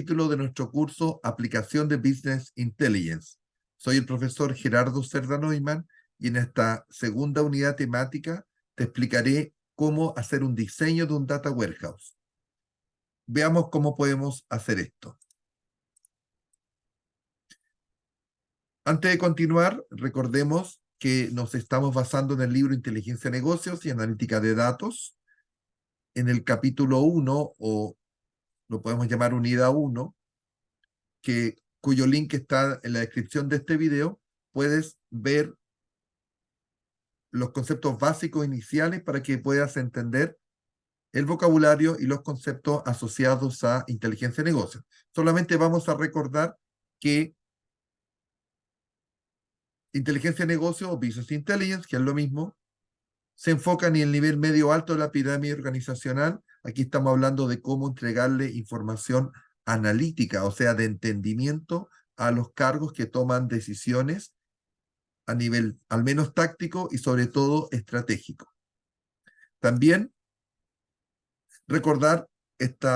capítulo de nuestro curso Aplicación de Business Intelligence. Soy el profesor Gerardo Cerda Neumann y en esta segunda unidad temática te explicaré cómo hacer un diseño de un Data Warehouse. Veamos cómo podemos hacer esto. Antes de continuar, recordemos que nos estamos basando en el libro Inteligencia de Negocios y Analítica de Datos. En el capítulo 1, o lo podemos llamar unidad 1, cuyo link está en la descripción de este video, puedes ver los conceptos básicos iniciales para que puedas entender el vocabulario y los conceptos asociados a inteligencia de negocios. Solamente vamos a recordar que inteligencia de negocios o business intelligence, que es lo mismo, se enfoca en el nivel medio alto de la pirámide organizacional. Aquí estamos hablando de cómo entregarle información analítica, o sea, de entendimiento a los cargos que toman decisiones a nivel al menos táctico y sobre todo estratégico. También recordar este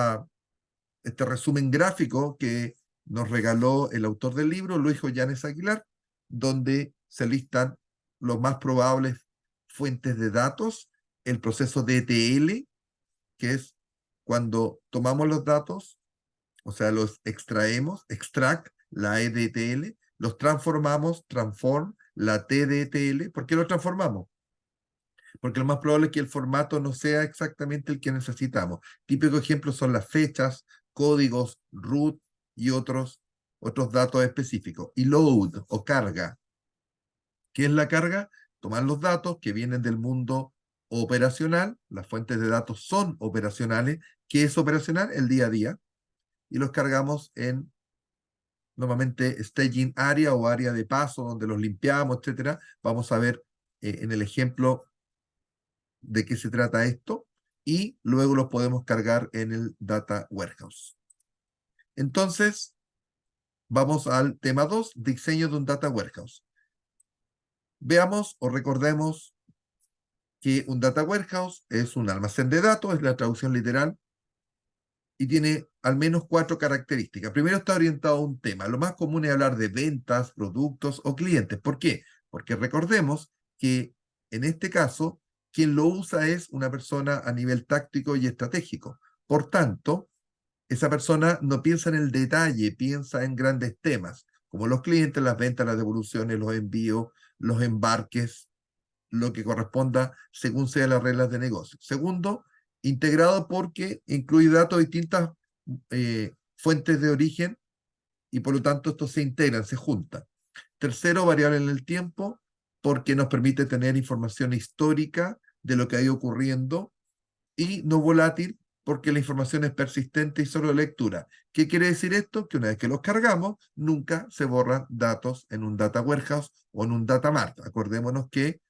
resumen gráfico que nos regaló el autor del libro, Luis Joyanes Aguilar, donde se listan los más probables fuentes de datos, el proceso de ETL, que es cuando tomamos los datos, o sea, los extraemos, extract, la E de ETL, los transformamos, transform, la T de ETL. ¿Por qué lo transformamos? Porque lo más probable es que el formato no sea exactamente el que necesitamos. Típico ejemplo son las fechas, códigos, root y otros datos específicos. Y load o carga. ¿Qué es la carga? Tomar los datos que vienen del mundo operacional, las fuentes de datos son operacionales. ¿Qué es operacional? El día a día. Y los cargamos en normalmente staging area o área de paso donde los limpiamos, etcétera. Vamos a ver en el ejemplo de qué se trata esto y luego los podemos cargar en el Data Warehouse. Entonces, vamos al tema 2, diseño de un Data Warehouse. Veamos o recordemos que un Data Warehouse es un almacén de datos, es la traducción literal, y tiene al menos 4 características. Primero, está orientado a un tema. Lo más común es hablar de ventas, productos o clientes. ¿Por qué? Porque recordemos que en este caso, quien lo usa es una persona a nivel táctico y estratégico. Por tanto, esa persona no piensa en el detalle, piensa en grandes temas, como los clientes, las ventas, las devoluciones, los envíos, los embarques, lo que corresponda según sean las reglas de negocio. Segundo, integrado porque incluye datos de distintas fuentes de origen y por lo tanto estos se integran, se juntan. Tercero, variable en el tiempo porque nos permite tener información histórica de lo que ha ido ocurriendo y no volátil porque la información es persistente y solo de lectura. ¿Qué quiere decir esto? Que una vez que los cargamos, nunca se borran datos en un data warehouse o en un data mart. Acordémonos que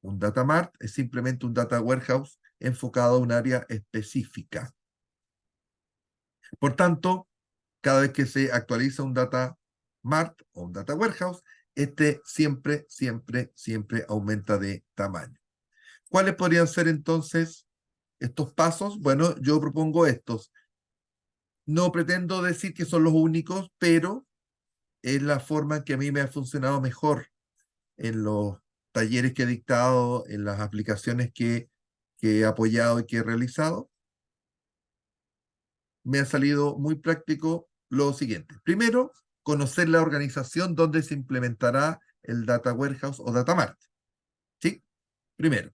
un data mart es simplemente un data warehouse enfocado a un área específica. Por tanto, cada vez que se actualiza un data mart o un data warehouse, este siempre aumenta de tamaño. ¿Cuáles podrían ser entonces estos pasos? Bueno, yo propongo estos. No pretendo decir que son los únicos, pero es la forma que a mí me ha funcionado mejor en los talleres que he dictado, en las aplicaciones que he apoyado y que he realizado. Me ha salido muy práctico lo siguiente. Primero, conocer la organización donde se implementará el Data Warehouse o Data Mart. ¿Sí? Primero.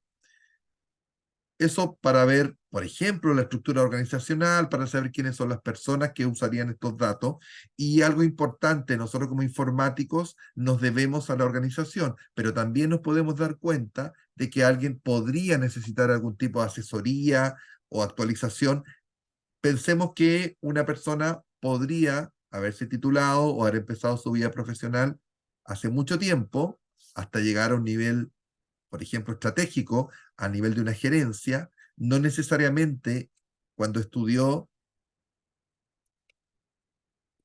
Eso para ver, por ejemplo, la estructura organizacional, para saber quiénes son las personas que usarían estos datos. Y algo importante, nosotros como informáticos nos debemos a la organización, pero también nos podemos dar cuenta de que alguien podría necesitar algún tipo de asesoría o actualización. Pensemos que una persona podría haberse titulado o haber empezado su vida profesional hace mucho tiempo, hasta llegar a un nivel, por ejemplo, estratégico, a nivel de una gerencia. No necesariamente cuando estudió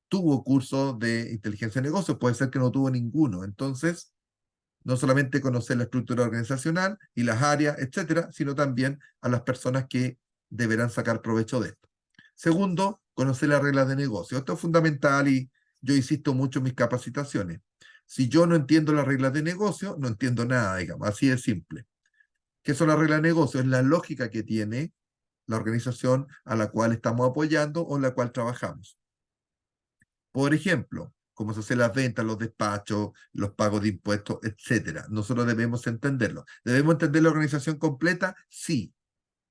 tuvo curso de inteligencia de negocios, puede ser que no tuvo ninguno. Entonces, no solamente conocer la estructura organizacional y las áreas, etcétera, sino también a las personas que deberán sacar provecho de esto. Segundo, conocer las reglas de negocio. Esto es fundamental y yo insisto mucho en mis capacitaciones. Si yo no entiendo las reglas de negocio, no entiendo nada, digamos, así de simple. ¿Qué son las reglas de negocio? Es la lógica que tiene la organización a la cual estamos apoyando o en la cual trabajamos. Por ejemplo, cómo se hacen las ventas, los despachos, los pagos de impuestos, etcétera. Nosotros debemos entenderlo. ¿Debemos entender la organización completa? Sí,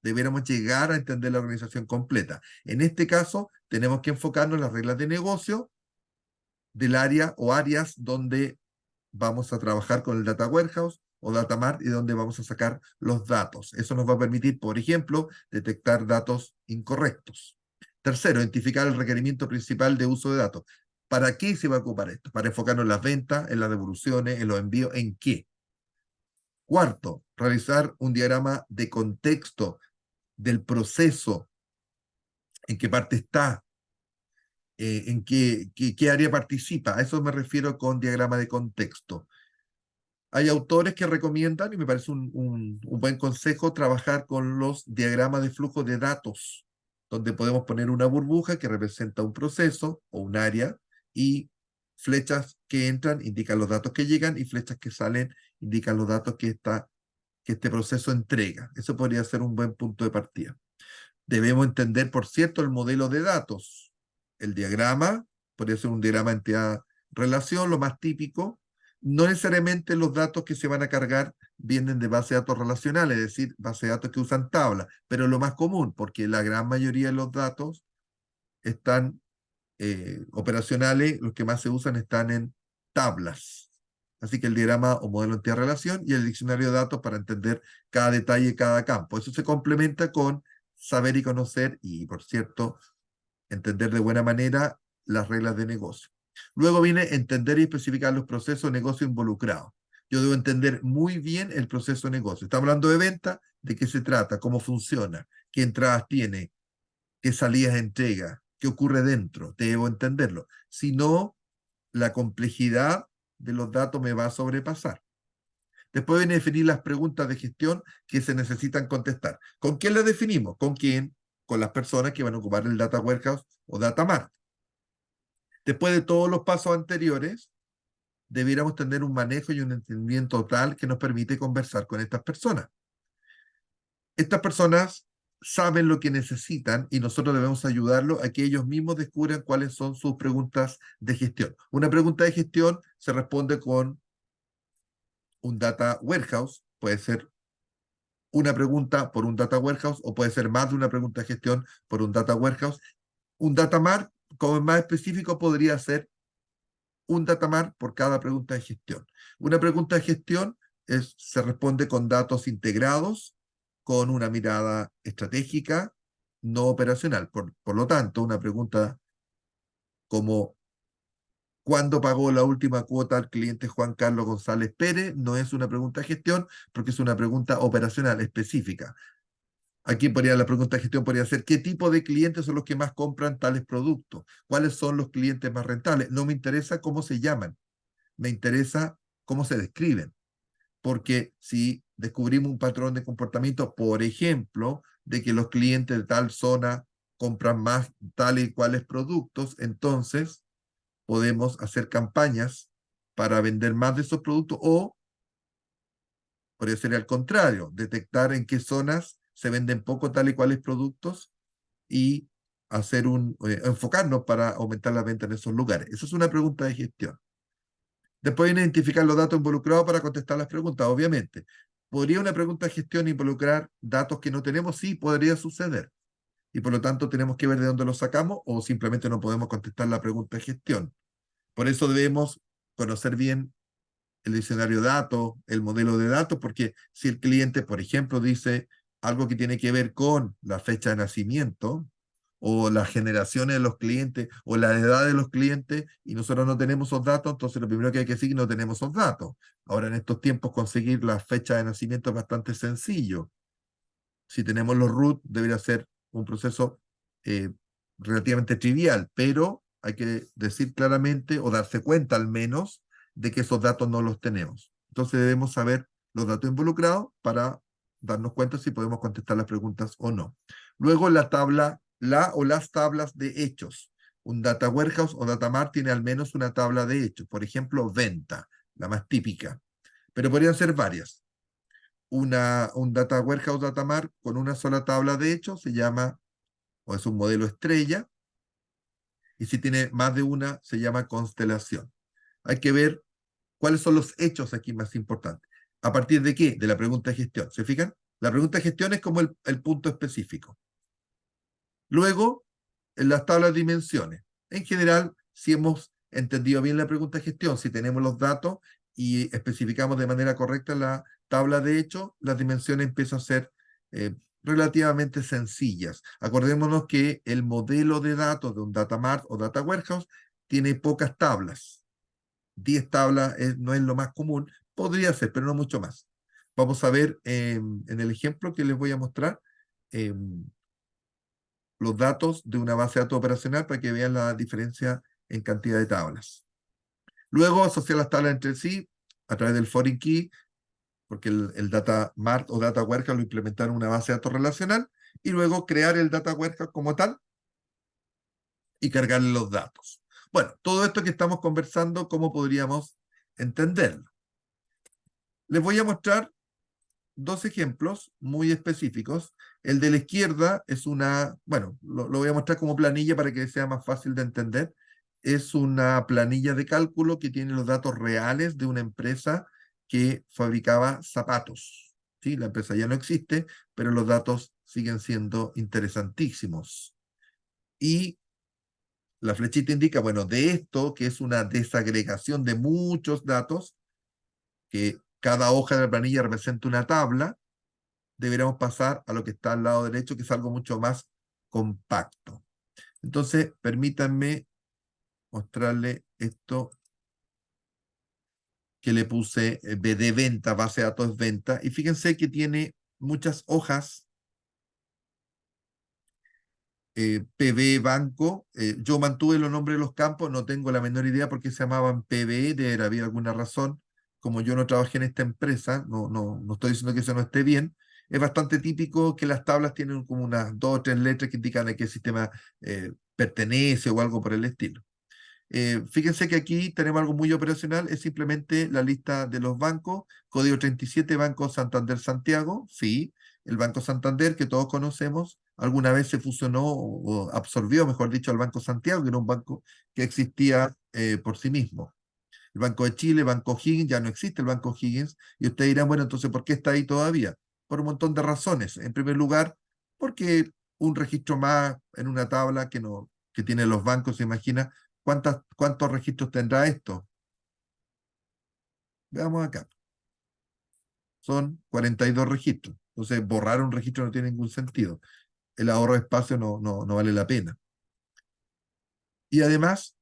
debiéramos llegar a entender la organización completa. En este caso, tenemos que enfocarnos en las reglas de negocio del área o áreas donde vamos a trabajar con el Data Warehouse o Data Mart y donde vamos a sacar los datos. Eso nos va a permitir, por ejemplo, detectar datos incorrectos. Tercero, identificar el requerimiento principal de uso de datos. ¿Para qué se va a ocupar esto? Para enfocarnos en las ventas, en las devoluciones, en los envíos, ¿en qué? Cuarto, realizar un diagrama de contexto del proceso, en qué parte está, en qué área participa. A eso me refiero con diagrama de contexto. Hay autores que recomiendan, y me parece un buen consejo, trabajar con los diagramas de flujo de datos, donde podemos poner una burbuja que representa un proceso o un área, y flechas que entran indican los datos que llegan y flechas que salen indican los datos que este proceso entrega. Eso podría ser un buen punto de partida. Debemos entender, por cierto, el modelo de datos. El diagrama, podría ser un diagrama entidad-relación, lo más típico. No necesariamente los datos que se van a cargar vienen de base de datos relacionales, es decir, base de datos que usan tablas, pero lo más común, porque la gran mayoría de los datos están operacionales, los que más se usan están en tablas. Así que el diagrama o modelo entidad-relación y el diccionario de datos para entender cada detalle, cada campo. Eso se complementa con saber y conocer y, por cierto, entender de buena manera las reglas de negocio. Luego viene entender y especificar los procesos de negocio involucrados. Yo debo entender muy bien el proceso de negocio. Estamos hablando de venta, de qué se trata, cómo funciona, qué entradas tiene, qué salidas entrega, qué ocurre dentro. Debo entenderlo. Si no, la complejidad de los datos me va a sobrepasar. Después viene a definir las preguntas de gestión que se necesitan contestar. ¿Con quién las definimos? ¿Con quién? Con las personas que van a ocupar el Data Warehouse o Data Mart. Después de todos los pasos anteriores, debiéramos tener un manejo y un entendimiento tal que nos permite conversar con estas personas. Estas personas saben lo que necesitan y nosotros debemos ayudarlos a que ellos mismos descubran cuáles son sus preguntas de gestión. Una pregunta de gestión se responde con un Data Warehouse, puede ser una pregunta por un Data Warehouse o puede ser más de una pregunta de gestión por un Data Warehouse. Un Data Mart, como es más específico, podría ser un Data Mart por cada pregunta de gestión. Una pregunta de gestión se responde con datos integrados, con una mirada estratégica, no operacional. Por lo tanto, una pregunta como ¿cuándo pagó la última cuota al cliente Juan Carlos González Pérez? No es una pregunta de gestión porque es una pregunta operacional específica. Aquí la pregunta de gestión podría ser, ¿qué tipo de clientes son los que más compran tales productos? ¿Cuáles son los clientes más rentables? No me interesa cómo se llaman, me interesa cómo se describen. Porque si descubrimos un patrón de comportamiento, por ejemplo, de que los clientes de tal zona compran más tales y cuales productos, entonces podemos hacer campañas para vender más de esos productos o podría ser al contrario, detectar en qué zonas se venden poco tal y cuales productos y enfocarnos para aumentar la venta en esos lugares. Esa es una pregunta de gestión. Después viene identificar los datos involucrados para contestar las preguntas, obviamente. ¿Podría una pregunta de gestión involucrar datos que no tenemos? Sí, podría suceder. Y por lo tanto tenemos que ver de dónde los sacamos o simplemente no podemos contestar la pregunta de gestión. Por eso debemos conocer bien el diccionario de datos, el modelo de datos, porque si el cliente, por ejemplo, dice algo que tiene que ver con la fecha de nacimiento, o las generaciones de los clientes, o la edad de los clientes, y nosotros no tenemos esos datos, entonces lo primero que hay que decir es que no tenemos esos datos. Ahora, en estos tiempos, conseguir la fecha de nacimiento es bastante sencillo. Si tenemos los root, debería ser un proceso eh, relativamente trivial, pero hay que decir claramente o darse cuenta al menos de que esos datos no los tenemos. Entonces debemos saber los datos involucrados para darnos cuenta si podemos contestar las preguntas o no. Luego la tabla la o las tablas de hechos. Un data warehouse o data mart tiene al menos una tabla de hechos. Por ejemplo, venta, la más típica. Pero podrían ser varias. Un data warehouse, data mart con una sola tabla de hechos se llama, o es un modelo estrella, y si tiene más de una, se llama constelación. Hay que ver cuáles son los hechos aquí más importantes. ¿A partir de qué? De la pregunta de gestión. ¿Se fijan? La pregunta de gestión es como el punto específico. Luego, en las tablas de dimensiones. En general, si hemos entendido bien la pregunta de gestión, si tenemos los datos y especificamos de manera correcta la tabla de hecho, las dimensiones empiezan a ser relativamente sencillas. Acordémonos que el modelo de datos de un data mart o data warehouse tiene pocas tablas. 10 tablas no es lo más común, podría ser, pero no mucho más. Vamos a ver en el ejemplo que les voy a mostrar los datos de una base de datos operacional para que vean la diferencia en cantidad de tablas. Luego asociar las tablas entre sí a través del foreign key, porque el data mart o data warehouse lo implementaron en una base de datos relacional, y luego crear el data warehouse como tal y cargarle los datos. Bueno, todo esto que estamos conversando, ¿cómo podríamos entenderlo? Les voy a mostrar dos ejemplos muy específicos. El de la izquierda es una, bueno, lo voy a mostrar como planilla para que sea más fácil de entender. Es una planilla de cálculo que tiene los datos reales de una empresa que fabricaba zapatos. ¿Sí? La empresa ya no existe, pero los datos siguen siendo interesantísimos. Y la flechita indica, bueno, de esto, que es una desagregación de muchos datos, que cada hoja de la planilla representa una tabla, deberíamos pasar a lo que está al lado derecho, que es algo mucho más compacto. Entonces, permítanme mostrarle esto que le puse de venta, base de datos venta, y fíjense que tiene muchas hojas, PB, banco. Yo mantuve los nombres de los campos, no tengo la menor idea por qué se llamaban PB, debe haber alguna razón. Como yo no trabajé en esta empresa, no estoy diciendo que eso no esté bien. Es bastante típico que las tablas tienen como unas dos o tres letras que indican a qué sistema pertenece o algo por el estilo. Fíjense que aquí tenemos algo muy operacional, es simplemente la lista de los bancos, código 37, Banco Santander Santiago, sí, el Banco Santander que todos conocemos, alguna vez se fusionó o absorbió, mejor dicho, al Banco Santiago, que era un banco que existía por sí mismo. El Banco de Chile, Banco Higgins, ya no existe el Banco Higgins, y ustedes dirán, bueno, entonces, ¿por qué está ahí todavía? Por un montón de razones. En primer lugar, porque un registro más en una tabla que tienen los bancos, se imagina, ¿cuántos registros tendrá esto? Veamos acá. Son 42 registros. Entonces, borrar un registro no tiene ningún sentido. El ahorro de espacio no vale la pena. Y además,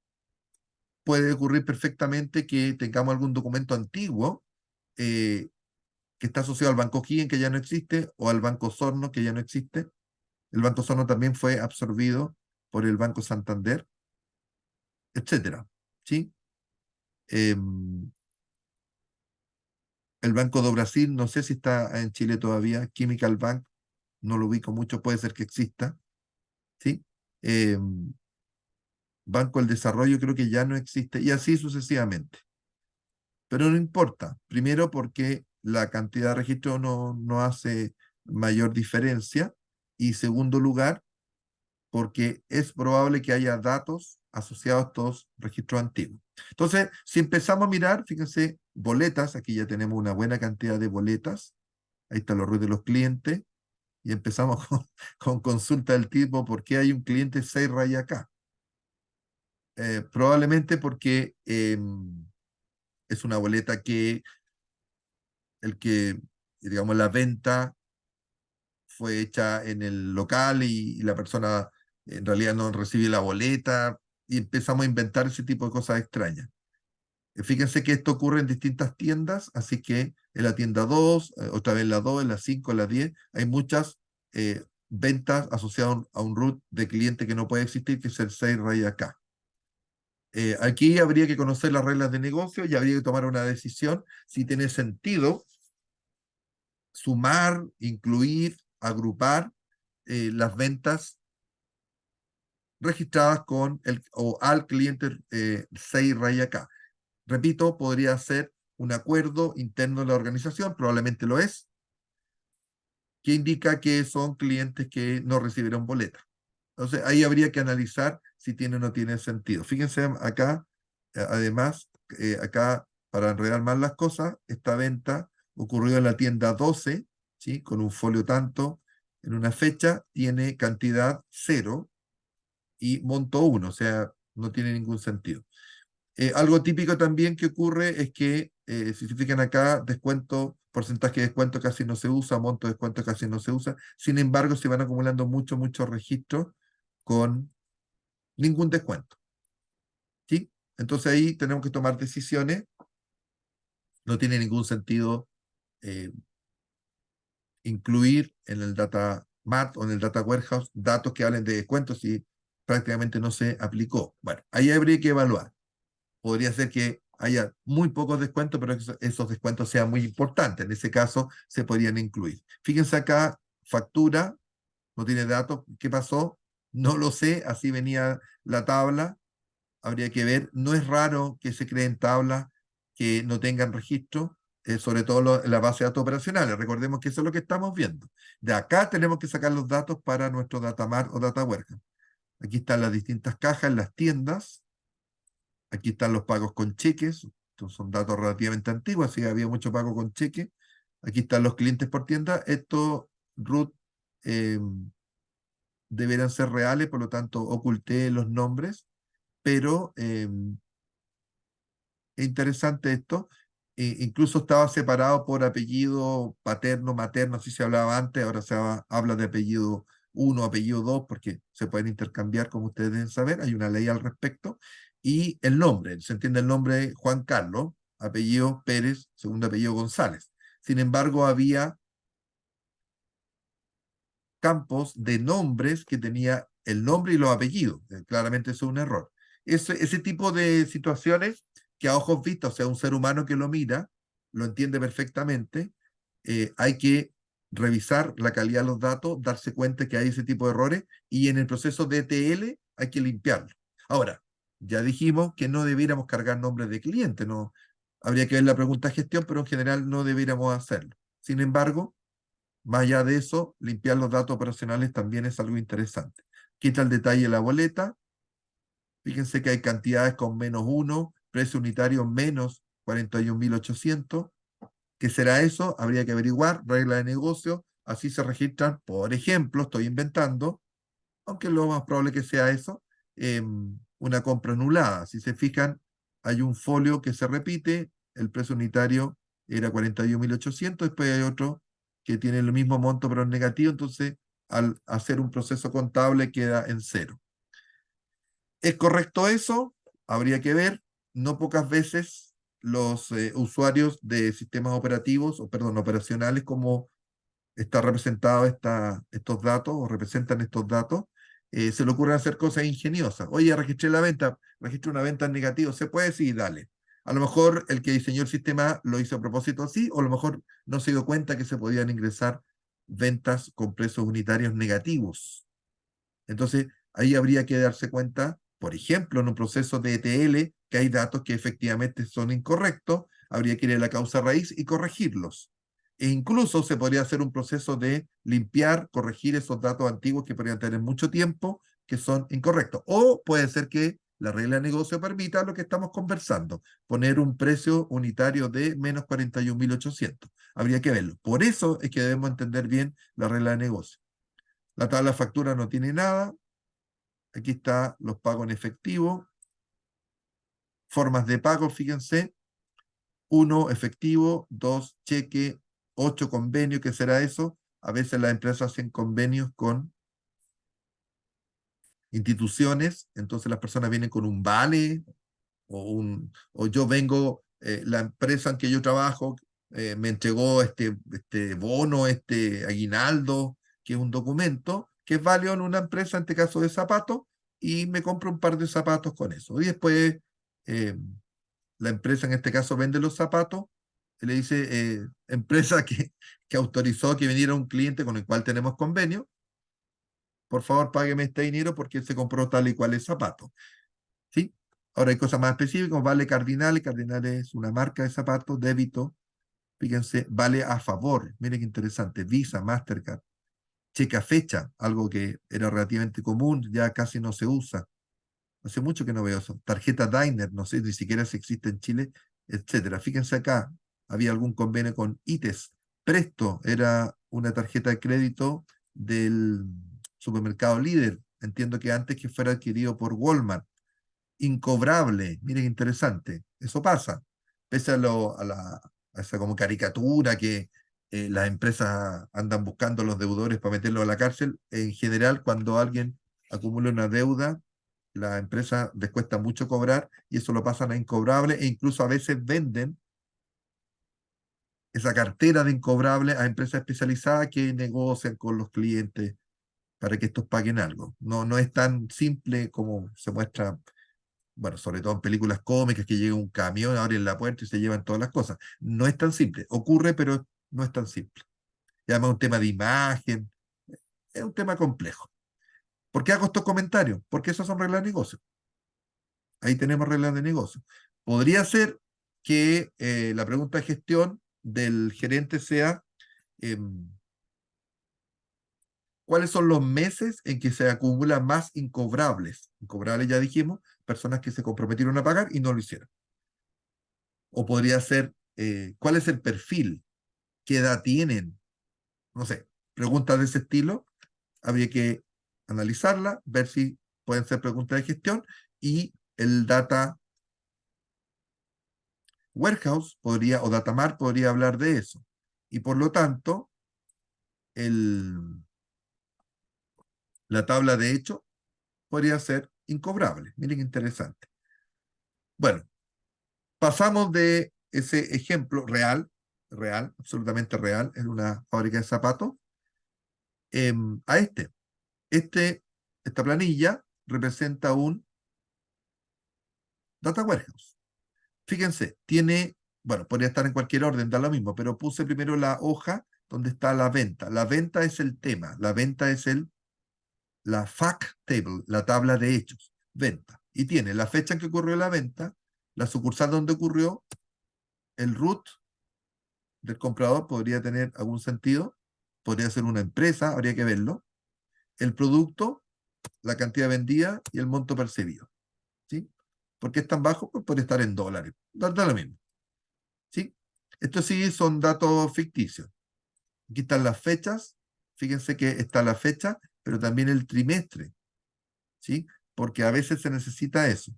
puede ocurrir perfectamente que tengamos algún documento antiguo eh, que está asociado al Banco Higgins, que ya no existe, o al Banco Sorno, que ya no existe. El Banco Sorno también fue absorbido por el Banco Santander, etcétera. ¿Sí? El Banco do Brasil, no sé si está en Chile todavía, Chemical Bank, no lo ubico mucho, puede ser que exista. ¿Sí? Banco del Desarrollo creo que ya no existe, y así sucesivamente. Pero no importa, primero porque la cantidad de registros no hace mayor diferencia, y segundo lugar, porque es probable que haya datos asociados a estos registros antiguos. Entonces, si empezamos a mirar, fíjense, boletas, aquí ya tenemos una buena cantidad de boletas, ahí están los RUT de los clientes, y empezamos con consulta del tipo, ¿por qué hay un cliente 6 rayas acá? Probablemente porque es una boleta que digamos, la venta fue hecha en el local y la persona en realidad no recibe la boleta, y empezamos a inventar ese tipo de cosas extrañas. Fíjense que esto ocurre en distintas tiendas, así que en la tienda 2, otra vez en la 2, en la 5, en la 10, hay muchas ventas asociadas a un root de cliente que no puede existir, que es el 6 raya acá. Aquí habría que conocer las reglas de negocio y habría que tomar una decisión si tiene sentido sumar, incluir, agrupar las ventas registradas con el o al cliente 6 raya K. Repito, podría ser un acuerdo interno de la organización, probablemente lo es, que indica que son clientes que no recibieron boleta. Entonces, ahí habría que analizar si tiene o no tiene sentido. Fíjense acá, además, acá, para enredar más las cosas, esta venta ocurrió en la tienda 12, ¿sí? Con un folio tanto, en una fecha, tiene cantidad 0 y monto 1, o sea, no tiene ningún sentido. Algo típico también que ocurre es que, si se fijan acá, descuento, porcentaje de descuento casi no se usa, monto de descuento casi no se usa. Sin embargo, se van acumulando muchos registros con ningún descuento. ¿Sí? Entonces ahí tenemos que tomar decisiones. No tiene ningún sentido eh, incluir en el data mart o en el data warehouse datos que hablen de descuentos si prácticamente no se aplicó. Bueno, ahí habría que evaluar. Podría ser que haya muy pocos descuentos, pero que esos descuentos sean muy importantes. En ese caso, se podrían incluir. Fíjense acá, factura, no tiene datos. ¿Qué pasó? No lo sé, así venía la tabla. Habría que ver. No es raro que se creen tablas que no tengan registro, sobre todo en la base de datos operacionales. Recordemos que eso es lo que estamos viendo. De acá tenemos que sacar los datos para nuestro datamart o data warehouse. Aquí están las distintas cajas, las tiendas. Aquí están los pagos con cheques. Estos son datos relativamente antiguos, así que había mucho pago con cheque. Aquí están los clientes por tienda. Estos, Ruth, eh, deberán ser reales, por lo tanto oculté los nombres, pero es interesante esto. Incluso estaba separado por apellido paterno, materno, así se hablaba antes, ahora habla de apellido 1, apellido 2, porque se pueden intercambiar, como ustedes deben saber, hay una ley al respecto. Y el nombre, se entiende el nombre Juan Carlos, apellido Pérez, segundo apellido González. Sin embargo, había campos de nombres que tenía el nombre y los apellidos. Claramente eso es un error. Ese tipo de situaciones que a ojos vistos, o sea, un ser humano que lo mira, lo entiende perfectamente, hay que revisar la calidad de los datos, darse cuenta que hay ese tipo de errores y en el proceso de ETL hay que limpiarlo. Ahora, ya dijimos que no debiéramos cargar nombres de cliente, no habría que ver la pregunta de gestión, pero en general no debiéramos hacerlo. Sin embargo, más allá de eso, limpiar los datos operacionales también es algo interesante. Quita el detalle de la boleta. Fíjense que hay cantidades con -1, precio unitario menos 41.800. ¿Qué será eso? Habría que averiguar, regla de negocio. Así se registran, por ejemplo, estoy inventando, aunque lo más probable que sea eso, una compra anulada. Si se fijan, hay un folio que se repite, el precio unitario era 41.800, después hay otro que tiene el mismo monto pero es negativo, entonces al hacer un proceso contable queda en cero. ¿Es correcto eso? Habría que ver. No pocas veces los usuarios de sistemas operativos, o perdón, operacionales, como está representado estos datos o representan estos datos, se le ocurren hacer cosas ingeniosas. Oye, registré la venta, registré una venta en negativo, ¿se puede? Sí, dale. A lo mejor el que diseñó el sistema lo hizo a propósito así, o a lo mejor no se dio cuenta que se podían ingresar ventas con precios unitarios negativos. Entonces, ahí habría que darse cuenta, por ejemplo, en un proceso de ETL, que hay datos que efectivamente son incorrectos, habría que ir a la causa raíz y corregirlos. E incluso se podría hacer un proceso de limpiar, corregir esos datos antiguos que podrían tener mucho tiempo, que son incorrectos. O puede ser que la regla de negocio permita lo que estamos conversando, poner un precio unitario de menos 41.800. Habría que verlo. Por eso es que debemos entender bien la regla de negocio. La tabla de factura no tiene nada. Aquí está los pagos en efectivo. Formas de pago, fíjense. 1, efectivo. 2, cheque. 8, convenio. ¿Qué será eso? A veces las empresas hacen convenios con instituciones, entonces las personas vienen con un vale o yo vengo, la empresa en que yo trabajo me entregó este bono, este aguinaldo, que es un documento que es válido en una empresa, en este caso de zapatos, y me compro un par de zapatos con eso. Y después eh, la empresa en este caso vende los zapatos, y le dice, empresa que autorizó que viniera un cliente con el cual tenemos convenio, por favor págueme este dinero porque él se compró tal y cual el zapato. ¿Sí? Ahora hay cosas más específicas, como vale Cardinale. Cardinale es una marca de zapatos, débito. Fíjense, vale a favor. Miren qué interesante. Visa, Mastercard. Cheque a fecha, algo que era relativamente común, ya casi no se usa. Hace mucho que no veo eso. Tarjeta Diner, no sé ni siquiera si existe en Chile, etcétera. Fíjense acá, había algún convenio con ITES. Presto era una tarjeta de crédito del supermercado Líder. Entiendo que antes que fuera adquirido por Walmart. Incobrable, miren, interesante. Eso pasa. Pese a esa como caricatura que las empresas andan buscando a los deudores para meterlos a la cárcel, en general, cuando alguien acumula una deuda, la empresa les cuesta mucho cobrar y eso lo pasan a incobrable e incluso a veces venden esa cartera de incobrable a empresas especializadas que negocian con los clientes para que estos paguen algo. No, no es tan simple como se muestra, bueno, sobre todo en películas cómicas, que llega un camión, abren la puerta y se llevan todas las cosas. No es tan simple. Ocurre, pero no es tan simple. Y además un tema de imagen, es un tema complejo. ¿Por qué hago estos comentarios? Porque esas son reglas de negocio. Ahí tenemos reglas de negocio. Podría ser que la pregunta de gestión del gerente sea, em, ¿cuáles son los meses en que se acumulan más incobrables? Incobrables ya dijimos, personas que se comprometieron a pagar y no lo hicieron. O podría ser, ¿cuál es el perfil? ¿Qué edad tienen? No sé, preguntas de ese estilo. Habría que analizarla, ver si pueden ser preguntas de gestión y el Data Warehouse podría, o Datamart podría hablar de eso. Y por lo tanto, el, la tabla de hecho podría ser incobrable. Miren qué interesante. Bueno, pasamos de ese ejemplo real, real, absolutamente real, en una fábrica de zapatos, a este. Esta planilla representa un data warehouse. Fíjense, tiene, bueno, podría estar en cualquier orden, da lo mismo, pero puse primero la hoja donde está la venta. La venta es el tema, la venta es la fact table, la tabla de hechos, venta. Y tiene la fecha en que ocurrió la venta, la sucursal donde ocurrió, el root del comprador podría tener algún sentido, podría ser una empresa, habría que verlo, el producto, la cantidad vendida y el monto percibido. ¿Sí? ¿Por qué es tan bajo? Pues puede estar en dólares. Da lo mismo. ¿Sí? Estos sí son datos ficticios. Aquí están las fechas. Fíjense que está la fecha, pero también el trimestre. ¿Sí? Porque a veces se necesita eso.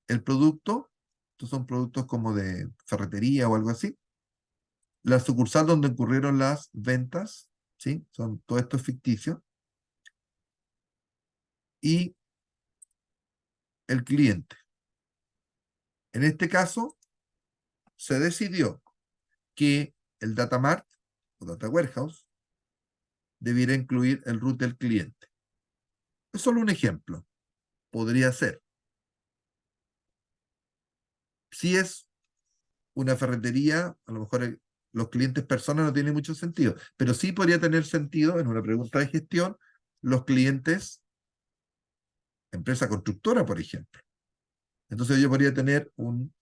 El producto, estos son productos como de ferretería o algo así. La sucursal donde ocurrieron las ventas, ¿sí? Todo esto es ficticio. Y el cliente. En este caso, se decidió que el Data Mart o Data Warehouse debiera incluir el root del cliente. Es solo un ejemplo. Podría ser. Si es una ferretería, a lo mejor los clientes personas no tienen mucho sentido, pero sí podría tener sentido en una pregunta de gestión los clientes, empresa constructora, por ejemplo. Entonces yo podría tener un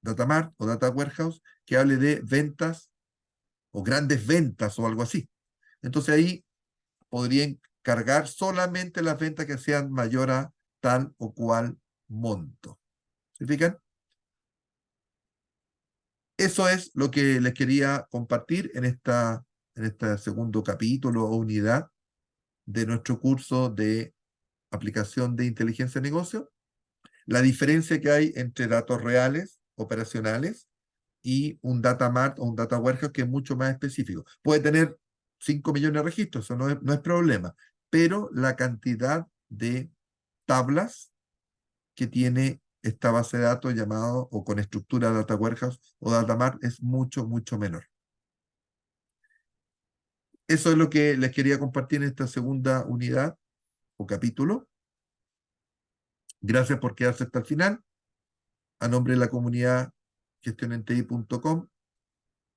Data Mart o Data Warehouse que hable de ventas o grandes ventas o algo así. Entonces ahí podrían cargar solamente las ventas que sean mayor a tal o cual monto. ¿Se fijan? Eso es lo que les quería compartir en este segundo capítulo o unidad de nuestro curso de aplicación de inteligencia de negocio. La diferencia que hay entre datos reales, operacionales, y un data mart o un data warehouse que es mucho más específico. Puede tener 5 millones de registros, eso no es problema, pero la cantidad de tablas que tiene esta base de datos llamado o con estructura data warehouse o data mart es mucho, mucho menor. Eso es lo que les quería compartir en esta segunda unidad o capítulo. Gracias por quedarse hasta el final. A nombre de la comunidad gestionentei.com,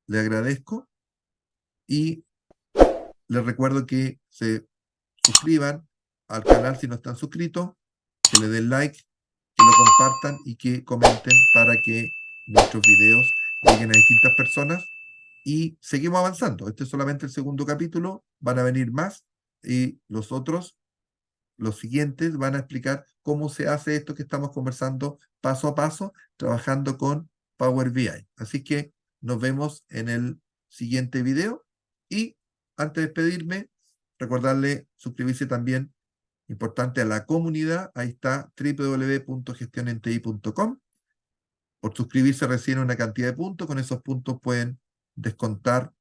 le agradezco y Les recuerdo que se suscriban al canal si no están suscritos, que le den like, que lo compartan y que comenten para que nuestros videos lleguen a distintas personas y seguimos avanzando. Este es solamente el segundo capítulo, van a venir más y los siguientes van a explicar cómo se hace esto que estamos conversando paso a paso, trabajando con Power BI. Así que nos vemos en el siguiente video y antes de despedirme, recordarle suscribirse también, importante, a la comunidad. Ahí está www.gestionenti.com. Por suscribirse reciben una cantidad de puntos, con esos puntos pueden descontar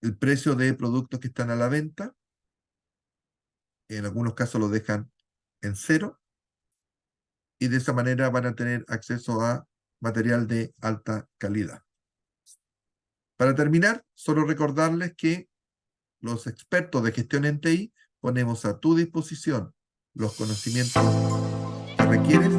el precio de productos que están a la venta. En algunos casos lo dejan en cero y de esa manera van a tener acceso a material de alta calidad. Para terminar, solo recordarles que los expertos de gestión en TI ponemos a tu disposición los conocimientos que requieres